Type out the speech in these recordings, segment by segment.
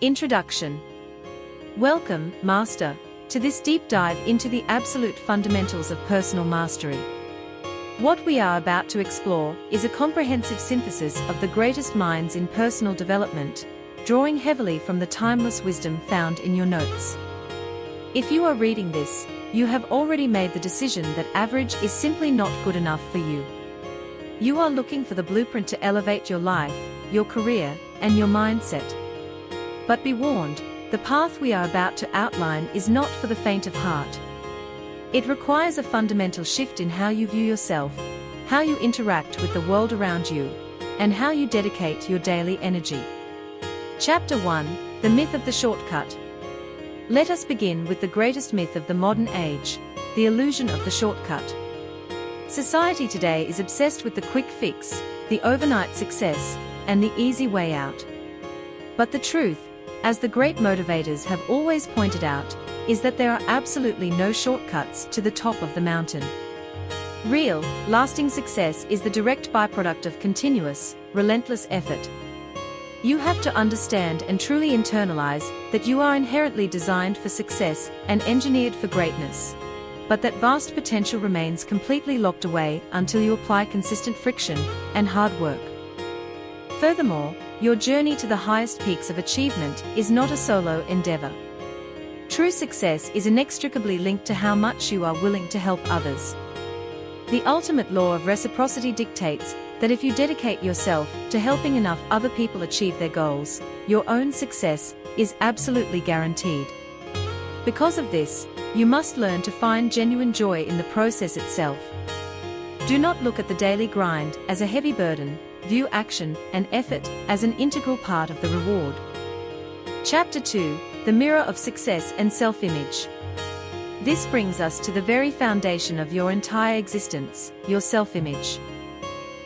Introduction. Welcome, Master, to this deep dive into the absolute fundamentals of personal mastery. What we are about to explore is a comprehensive synthesis of the greatest minds in personal development, drawing heavily from the timeless wisdom found in your notes. If you are reading this, you have already made the decision that average is simply not good enough for you. You are looking for the blueprint to elevate your life, your career, and your mindset. But be warned, the path we are about to outline is not for the faint of heart. It requires a fundamental shift in how you view yourself, how you interact with the world around you, and how you dedicate your daily energy. Chapter 1: The Myth of the Shortcut. Let us begin with the greatest myth of the modern age, the illusion of the shortcut. Society today is obsessed with the quick fix, the overnight success, and the easy way out. But the truth, as the great motivators have always pointed out, is that there are absolutely no shortcuts to the top of the mountain. Real, lasting success is the direct byproduct of continuous, relentless effort. You have to understand and truly internalize that you are inherently designed for success and engineered for greatness. But that vast potential remains completely locked away until you apply consistent friction and hard work. Furthermore, your journey to the highest peaks of achievement is not a solo endeavor. True success is inextricably linked to how much you are willing to help others. The ultimate law of reciprocity dictates that if you dedicate yourself to helping enough other people achieve their goals, your own success is absolutely guaranteed. Because of this, you must learn to find genuine joy in the process itself. Do not look at the daily grind as a heavy burden. View action and effort as an integral part of the reward. Chapter 2: The Mirror of Success and Self-Image. This brings us to the very foundation of your entire existence, your self-image.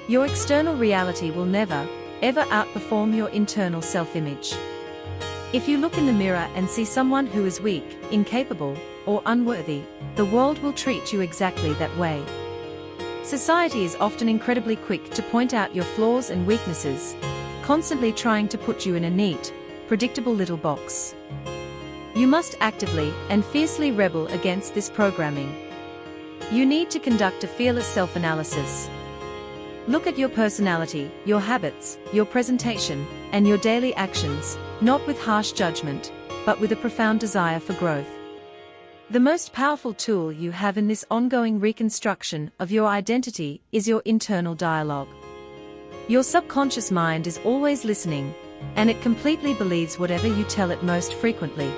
Your external reality will never, ever outperform your internal self-image. If you look in the mirror and see someone who is weak, incapable, or unworthy, the world will treat you exactly that way. Society is often incredibly quick to point out your flaws and weaknesses, constantly trying to put you in a neat, predictable little box. You must actively and fiercely rebel against this programming. You need to conduct a fearless self-analysis. Look at your personality, your habits, your presentation, and your daily actions, not with harsh judgment, but with a profound desire for growth. The most powerful tool you have in this ongoing reconstruction of your identity is your internal dialogue. Your subconscious mind is always listening, and it completely believes whatever you tell it most frequently.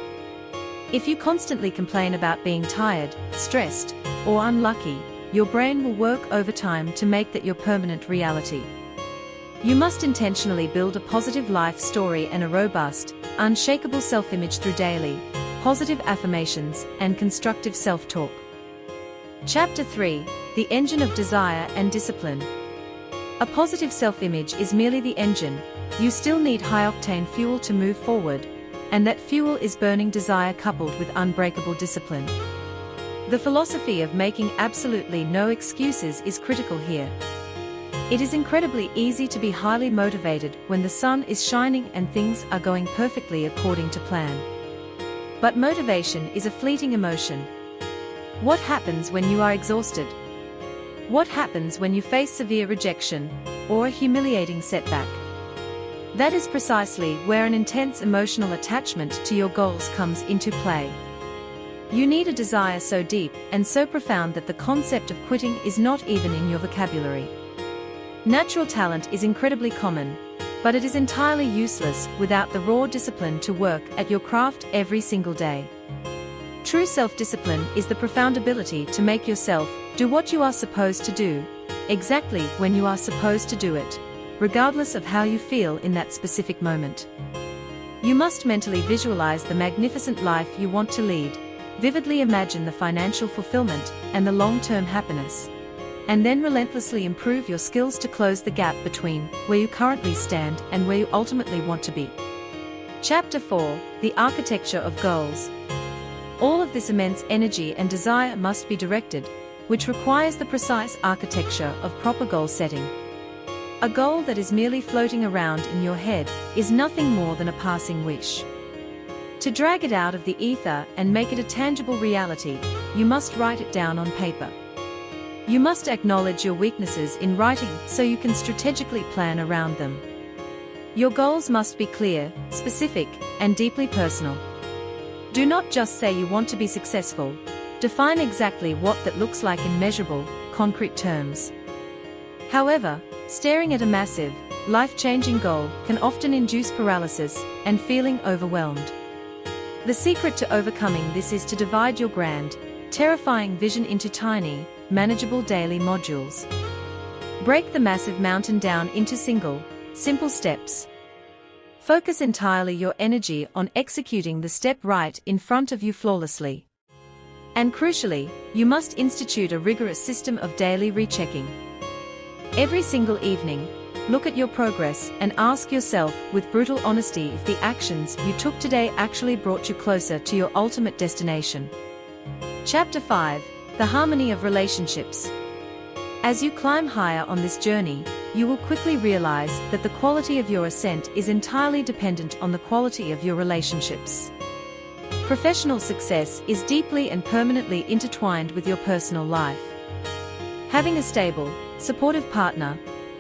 If you constantly complain about being tired, stressed, or unlucky, your brain will work overtime to make that your permanent reality. You must intentionally build a positive life story and a robust, unshakable self-image through daily, positive affirmations, and constructive self-talk. Chapter 3: The Engine of Desire and Discipline. A positive self-image is merely the engine. You still need high-octane fuel to move forward, and that fuel is burning desire coupled with unbreakable discipline. The philosophy of making absolutely no excuses is critical here. It is incredibly easy to be highly motivated when the sun is shining and things are going perfectly according to plan. But motivation is a fleeting emotion. What happens when you are exhausted? What happens when you face severe rejection or a humiliating setback? That is precisely where an intense emotional attachment to your goals comes into play. You need a desire so deep and so profound that the concept of quitting is not even in your vocabulary. Natural talent is incredibly common, but it is entirely useless without the raw discipline to work at your craft every single day. True self-discipline is the profound ability to make yourself do what you are supposed to do, exactly when you are supposed to do it, regardless of how you feel in that specific moment. You must mentally visualize the magnificent life you want to lead, vividly imagine the financial fulfillment and the long-term happiness, and then relentlessly improve your skills to close the gap between where you currently stand and where you ultimately want to be. Chapter 4: The Architecture of Goals. All of this immense energy and desire must be directed, which requires the precise architecture of proper goal setting. A goal that is merely floating around in your head is nothing more than a passing wish. To drag it out of the ether and make it a tangible reality, you must write it down on paper. You must acknowledge your weaknesses in writing so you can strategically plan around them. Your goals must be clear, specific, and deeply personal. Do not just say you want to be successful. Define exactly what that looks like in measurable, concrete terms. However, staring at a massive, life-changing goal can often induce paralysis and feeling overwhelmed. The secret to overcoming this is to divide your grand, terrifying vision into tiny, manageable daily modules. Break the massive mountain down into simple steps. Focus entirely your energy on executing the step right in front of you flawlessly. And crucially, you must institute a rigorous system of daily rechecking. Every single evening, look at your progress and ask yourself with brutal honesty if the actions you took today actually brought you closer to your ultimate destination. Chapter 5: The Harmony of Relationships. As you climb higher on this journey, you will quickly realize that the quality of your ascent is entirely dependent on the quality of your relationships. Professional success is deeply and permanently intertwined with your personal life. Having a stable, supportive partner,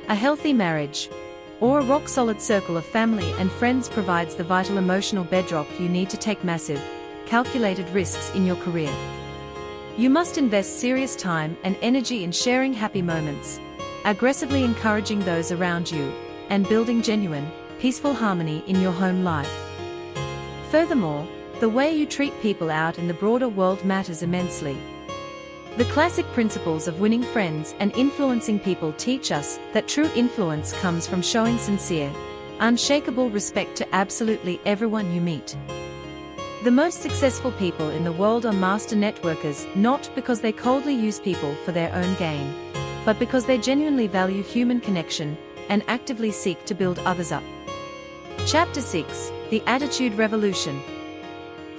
a healthy marriage, or a rock-solid circle of family and friends provides the vital emotional bedrock you need to take massive, calculated risks in your career. You must invest serious time and energy in sharing happy moments, aggressively encouraging those around you, and building genuine, peaceful harmony in your home life. Furthermore, the way you treat people out in the broader world matters immensely. The classic principles of winning friends and influencing people teach us that true influence comes from showing sincere, unshakable respect to absolutely everyone you meet. The most successful people in the world are master networkers, not because they coldly use people for their own gain, but because they genuinely value human connection and actively seek to build others up. Chapter 6: The Attitude Revolution.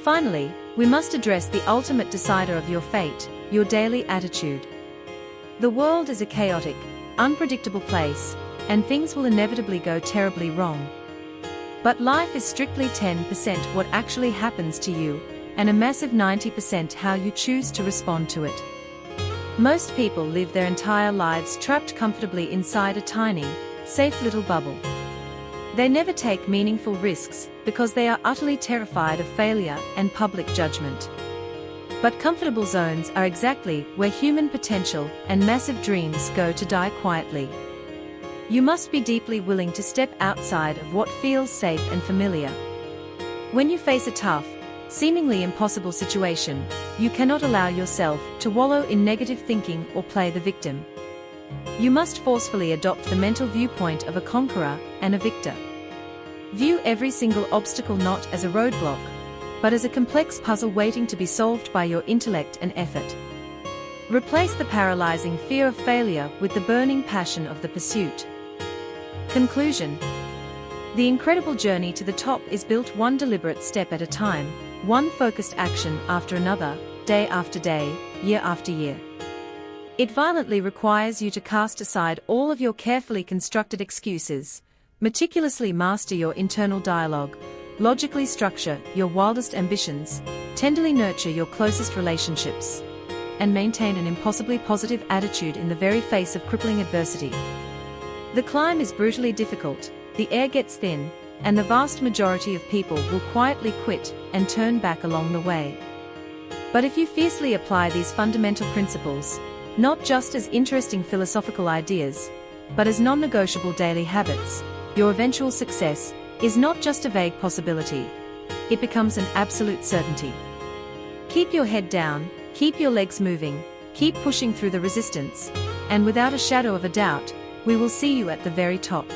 Finally, we must address the ultimate decider of your fate, your daily attitude. The world is a chaotic, unpredictable place, and things will inevitably go terribly wrong. But life is strictly 10% what actually happens to you, and a massive 90% how you choose to respond to it. Most people live their entire lives trapped comfortably inside a tiny, safe little bubble. They never take meaningful risks because they are utterly terrified of failure and public judgment. But comfortable zones are exactly where human potential and massive dreams go to die quietly. You must be deeply willing to step outside of what feels safe and familiar. When you face a tough, seemingly impossible situation, you cannot allow yourself to wallow in negative thinking or play the victim. You must forcefully adopt the mental viewpoint of a conqueror and a victor. View every single obstacle not as a roadblock, but as a complex puzzle waiting to be solved by your intellect and effort. Replace the paralyzing fear of failure with the burning passion of the pursuit. Conclusion: the incredible journey to the top is built one deliberate step at a time, one focused action after another, day after day, year after year. It violently requires you to cast aside all of your carefully constructed excuses, meticulously master your internal dialogue, logically structure your wildest ambitions, tenderly nurture your closest relationships, and maintain an impossibly positive attitude in the very face of crippling adversity. The climb is brutally difficult, the air gets thin, and the vast majority of people will quietly quit and turn back along the way. But if you fiercely apply these fundamental principles, not just as interesting philosophical ideas, but as non-negotiable daily habits, your eventual success is not just a vague possibility, it becomes an absolute certainty. Keep your head down, keep your legs moving, keep pushing through the resistance, and without a shadow of a doubt, we will see you at the very top.